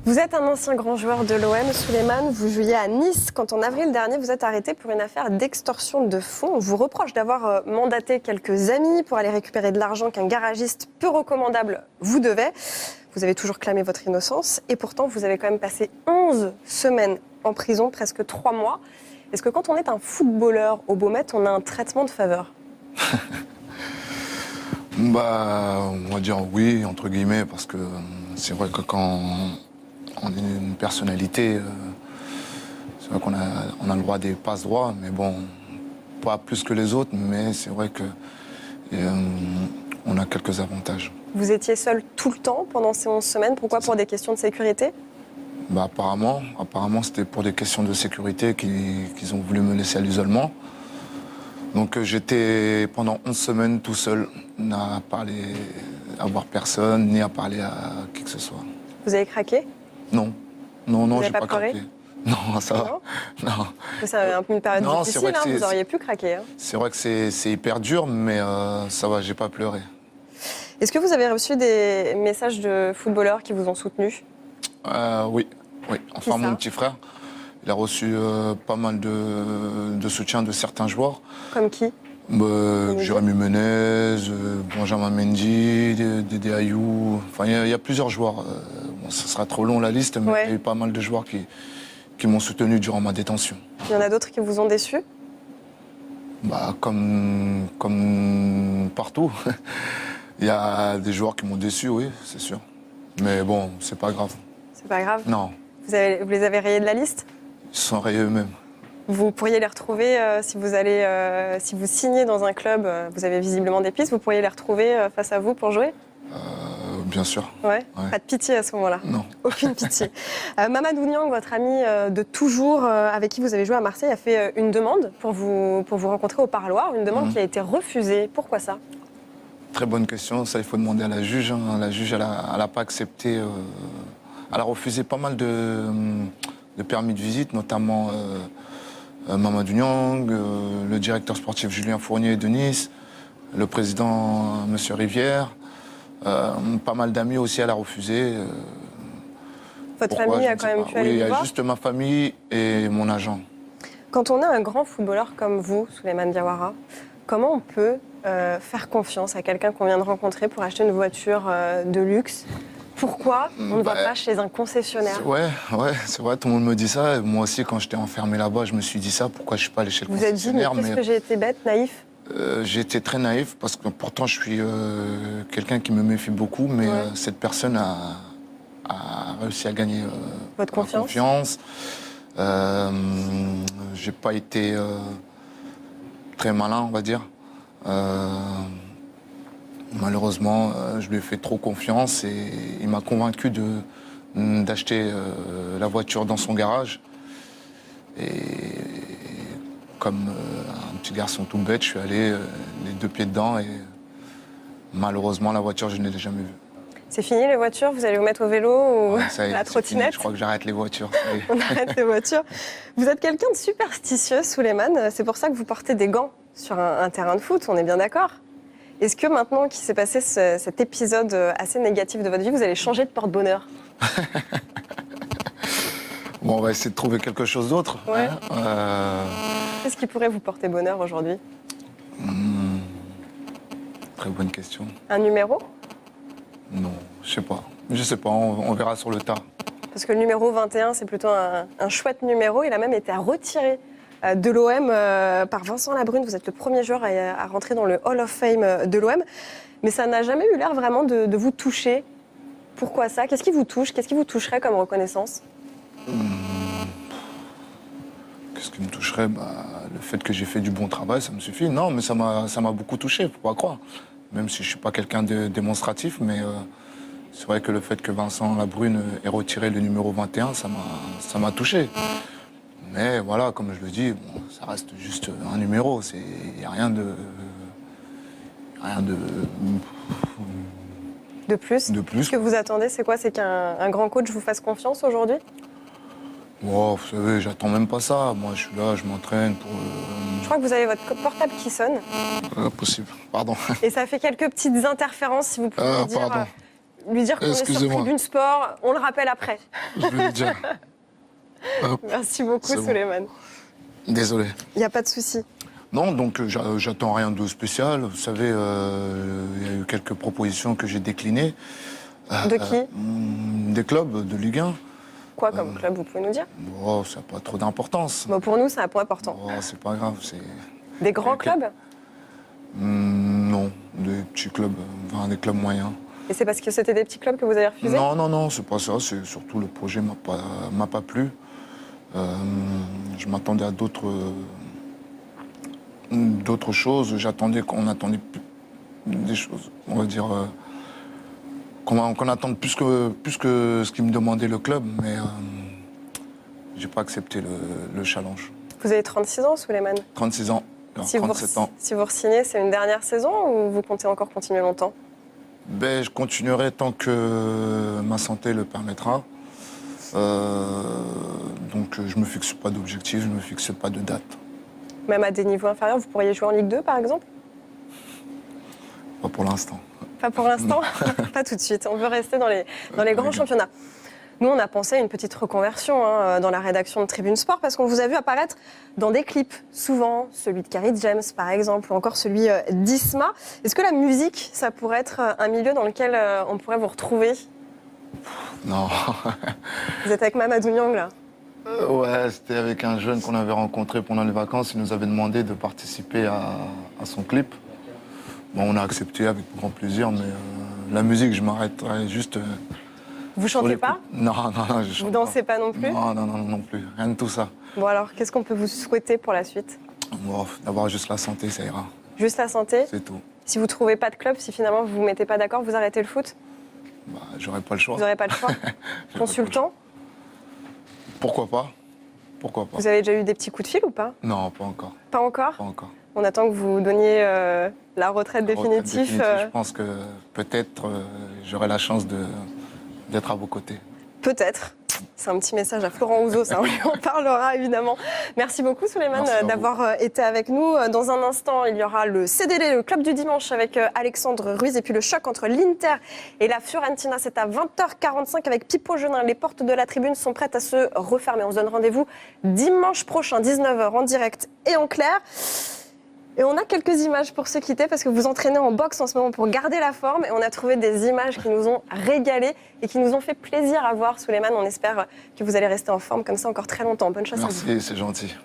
Vous êtes un ancien grand joueur de l'OM, Souleymane. Vous jouiez à Nice quand en avril dernier vous êtes arrêté pour une affaire d'extorsion de fonds. On vous reproche d'avoir mandaté quelques amis pour aller récupérer de l'argent qu'un garagiste peu recommandable vous devait. Vous avez toujours clamé votre innocence et pourtant vous avez quand même passé 11 semaines en prison, presque 3 mois. Est-ce que quand on est un footballeur au Beaumet, on a un traitement de faveur? On va dire oui, entre guillemets, parce que c'est vrai que quand on est une personnalité, c'est vrai qu'on a le droit des passe-droits, mais bon, pas plus que les autres, mais c'est vrai que on a quelques avantages. Vous étiez seul tout le temps pendant ces 11 semaines. Pourquoi? Pour des questions de sécurité? Apparemment, c'était pour des questions de sécurité qu'ils ont voulu me laisser à l'isolement. Donc j'étais pendant 11 semaines tout seul, à parler, à voir personne, ni à parler à qui que ce soit. Vous avez craqué? Non, j'ai pas pleuré? craqué. Non, ça va. Non. C'est un peu une période difficile, hein, vous auriez pu craquer. Hein. C'est vrai que c'est hyper dur, mais ça va, j'ai pas pleuré. Est-ce que vous avez reçu des messages de footballeurs qui vous ont soutenu? Oui. Enfin, mon petit frère, il a reçu pas mal de soutien de certains joueurs. Comme qui? Jérémy Menez, Benjamin Mendy, Dédé Ayou. Enfin, il y a plusieurs joueurs. Ce sera trop long la liste, mais il y a eu pas mal de joueurs qui m'ont soutenu durant ma détention. Il y en a d'autres qui vous ont déçu? Comme partout. Il y a des joueurs qui m'ont déçu, oui, c'est sûr. Mais bon, c'est pas grave. C'est pas grave? Non. Vous les avez rayés de la liste? Ils se sont rayés eux-mêmes. Vous pourriez les retrouver si vous signez dans un club, vous avez visiblement des pistes, vous pourriez les retrouver face à vous pour jouer? Bien sûr. Ouais. Pas de pitié à ce moment-là? Non. Aucune pitié. Mamadou Niang, votre ami de toujours, avec qui vous avez joué à Marseille, a fait une demande pour vous rencontrer au parloir, une demande qui a été refusée. Pourquoi ça? Très bonne question, ça il faut demander à la juge. Hein. La juge, elle a pas accepté, elle a refusé pas mal de permis de visite, notamment Mamadou Niang, le directeur sportif Julien Fournier de Nice, le président M. Rivière. Pas mal d'amis aussi, elle a refusé. Votre famille a quand même pu aller vous voir? Oui, il y a juste ma famille et mon agent. Quand on est un grand footballeur comme vous, Souleymane Diawara, comment on peut faire confiance à quelqu'un qu'on vient de rencontrer pour acheter une voiture de luxe? Pourquoi on ne va pas chez un concessionnaire? Ouais, c'est vrai, tout le monde me dit ça. Et moi aussi, quand j'étais enfermé là-bas, je me suis dit ça. Pourquoi je ne suis pas allé chez le concessionnaire? Vous êtes dit, mais qu'est-ce que j'ai été bête, naïf? J'ai été très naïf parce que pourtant je suis quelqu'un qui me méfie beaucoup, mais cette personne a réussi à gagner votre confiance. J'ai pas été très malin, on va dire. Malheureusement, je lui ai fait trop confiance et il m'a convaincu d'acheter la voiture dans son garage. Et comme un petit garçon tout bête, je suis allé les 2 pieds dedans et malheureusement, la voiture, je ne l'ai jamais vue. C'est fini les voitures? Vous allez vous mettre au vélo ou la trottinette? Fini. Je crois que j'arrête les voitures. On arrête les voitures. Vous êtes quelqu'un de superstitieux, Souleymane. C'est pour ça que vous portez des gants sur un terrain de foot, on est bien d'accord? Est-ce que maintenant qu'il s'est passé cet épisode assez négatif de votre vie, vous allez changer de porte-bonheur? Bon, on va essayer de trouver quelque chose d'autre. Ouais. Hein. Qu'est-ce qui pourrait vous porter bonheur aujourd'hui? Très bonne question. Un numéro? Non, je sais pas, on verra sur le tas. Parce que le numéro 21, c'est plutôt un chouette numéro. Il a même été retiré de l'OM par Vincent Labrune. Vous êtes le premier joueur à rentrer dans le Hall of Fame de l'OM. Mais ça n'a jamais eu l'air vraiment de vous toucher. Pourquoi ça? Qu'est-ce qui vous touche? Qu'est-ce qui vous toucherait comme reconnaissance? Qu'est-ce qui me toucherait? Le fait que j'ai fait du bon travail, ça me suffit. Non, mais ça m'a beaucoup touché, faut pas croire. Même si je suis pas quelqu'un de démonstratif, mais c'est vrai que le fait que Vincent Labrune ait retiré le numéro 21, ça m'a touché. Mais voilà, comme je le dis, bon, ça reste juste un numéro. Il n'y a rien de... De plus? De plus. Ce que vous attendez, c'est quoi? C'est qu'un grand coach vous fasse confiance aujourd'hui? Oh, vous savez, j'attends même pas ça. Moi, je suis là, je m'entraîne pour... Je crois que vous avez votre portable qui sonne. Possible, pardon. Et ça fait quelques petites interférences, si vous pouvez dire. Pardon. lui dire qu'on est sur Excusez-moi. Tribune Sport. On le rappelle après. Je vais le dire. Hop, Merci beaucoup, C'est bon. Souleymane. désolé. Il n'y a pas de souci. Non, donc j'attends rien de spécial. Vous savez, il y a eu quelques propositions que j'ai déclinées. De qui Des clubs de Ligue 1. Quoi comme club, vous pouvez nous dire? Oh, ça n'a pas trop d'importance. Bon, pour nous, c'est un point important. Oh, c'est pas grave, c'est... Des grands Ok. clubs? Non, des petits clubs, enfin des clubs moyens. Et c'est parce que c'était des petits clubs que vous avez refusé? Non, c'est pas ça. C'est surtout le projet m'a pas plu. Je m'attendais à d'autres choses. Qu'on attendait des choses, on va dire, qu'on attende plus que ce qu'il me demandait le club, mais j'ai pas accepté le challenge. Vous avez 36 ans, Souleymane. 36 ans, alors Si 37 ans. si vous re-signez, c'est une dernière saison ou vous comptez encore continuer longtemps? Ben, je continuerai tant que ma santé le permettra. Donc je me fixe pas d'objectif, je me fixe pas de date. Même à des niveaux inférieurs, vous pourriez jouer en Ligue 2, par exemple? Pas pour l'instant. Pas pour l'instant, pas tout de suite. On veut rester dans les grands championnats. Nous, on a pensé à une petite reconversion dans la rédaction de Tribune Sport parce qu'on vous a vu apparaître dans des clips, souvent celui de Carrie James par exemple, ou encore celui d'Isma. Est-ce que la musique, ça pourrait être un milieu dans lequel on pourrait vous retrouver? Non. Vous êtes avec Mamadou Niang là. Ouais, c'était avec un jeune qu'on avait rencontré pendant les vacances. Il nous avait demandé de participer à son clip. Bon, on a accepté avec grand plaisir, mais la musique, je m'arrêterai juste. Vous chantez pas? Non, je chante Vous dansez pas non plus? Non plus. Rien de tout ça. Bon alors, qu'est-ce qu'on peut vous souhaiter pour la suite? Bon, d'avoir juste la santé, ça ira. Juste la santé? C'est tout. Si vous trouvez pas de club, si finalement vous vous mettez pas d'accord, vous arrêtez le foot? Bah, j'aurais pas le choix. Vous n'aurez pas le choix? Consultant? Pourquoi pas? Pourquoi pas? Vous avez déjà eu des petits coups de fil ou pas? Non, pas encore. Pas encore? Pas encore. On attend que vous donniez la retraite Retraite définitive. Je pense que peut-être j'aurai la chance d'être à vos côtés. Peut-être. C'est un petit message à Florent Ouzos, ça, on lui en parlera évidemment. Merci beaucoup Souleymane Merci à vous. d'avoir été avec nous. Dans un instant, il y aura le CDD, le club du dimanche avec Alexandre Ruiz et puis le choc entre l'Inter et la Fiorentina. C'est à 20h45 avec Pipo Genin. Les portes de la tribune sont prêtes à se refermer. On se donne rendez-vous dimanche prochain, 19h en direct et en clair. Et on a quelques images pour se quitter parce que vous entraînez en boxe en ce moment pour garder la forme. Et on a trouvé des images qui nous ont régalé et qui nous ont fait plaisir à voir, Souleymane. On espère que vous allez rester en forme comme ça encore très longtemps. Bonne chance à vous. Merci, c'est gentil.